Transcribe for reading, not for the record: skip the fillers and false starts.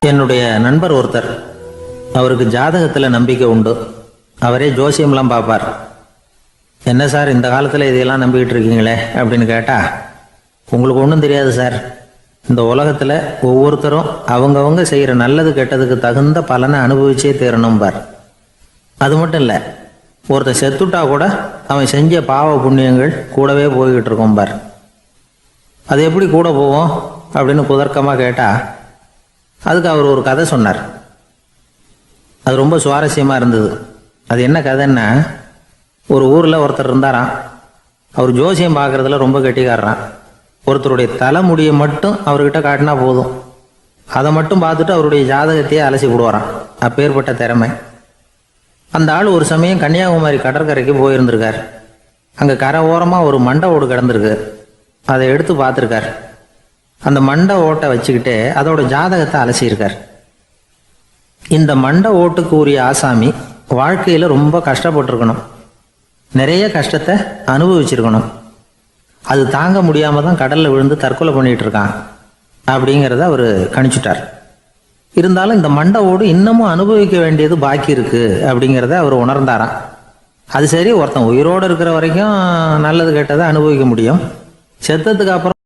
என்னுடைய நண்பர் ஒருத்தர், அவருக்கு ஜாதகத்தில் நம்பிக்கை உண்டு. அவரே ஜோசியம்லாம் பார்ப்பார். என்ன சார் இந்த காலத்தில் இதையெல்லாம் நம்பிக்கிட்டு இருக்கீங்களே அப்படின்னு கேட்டால், உங்களுக்கு ஒன்றும் தெரியாது சார், இந்த உலகத்தில் ஒவ்வொருத்தரும் அவங்கவங்க செய்கிற நல்லது கெட்டதுக்கு தகுந்த பலனை அனுபவிச்சே தீரணும் பார். அது மட்டும் இல்லை, ஒருத்தர் செத்துட்டா கூட அவன் செஞ்ச பாவ புண்ணியங்கள் கூடவே போய்கிட்டு இருக்கோம் பார். அது எப்படி கூட போவோம் அப்படின்னு குதர்க்கமாக கேட்டால், அதுக்கு அவர் ஒரு கதை சொன்னார். அது ரொம்ப சுவாரஸ்யமாக இருந்தது. அது என்ன கதைன்னா, ஒரு ஊரில் ஒருத்தர் இருந்தாராம். அவர் ஜோசியம் பார்க்குறதுல ரொம்ப கெட்டிக்காரரான். ஒருத்தருடைய தலைமுடியை மட்டும் அவர்கிட்ட காட்டினா போதும், அதை மட்டும் பார்த்துட்டு அவருடைய ஜாதகத்தையே அலசி விடுவாராம். அப்பேற்பட்ட திறமை. அந்த ஆள் ஒரு சமயம் கன்னியாகுமரி கடற்கரைக்கு போயிருந்திருக்கார். அங்கே கரை ஓரமாக ஒரு மண்டை ஓடு கிடந்திருக்கு. அதை எடுத்து பார்த்துருக்கார். அந்த மண்டை ஓட்டை வச்சுக்கிட்டே அதோட ஜாதகத்தை அலசியிருக்கார். இந்த மண்டை ஓட்டுக்கு உரிய ஆசாமி வாழ்க்கையில் ரொம்ப கஷ்டப்பட்டிருக்கணும், நிறைய கஷ்டத்தை அனுபவிச்சிருக்கணும். அது தாங்க முடியாமல் தான் கடலில் விழுந்து தற்கொலை பண்ணிட்டு இருக்கான் அப்படிங்கிறத அவர் கணிச்சுட்டார். இருந்தாலும் இந்த மண்டை ஓடு இன்னமும் அனுபவிக்க வேண்டியது பாக்கி இருக்கு அப்படிங்கிறத அவர் உணர்ந்தாராம். அது சரி, ஒருத்தன் உயிரோடு இருக்கிற வரைக்கும் நல்லது கெட்டதை அனுபவிக்க முடியும், செத்ததுக்கு அப்புறம்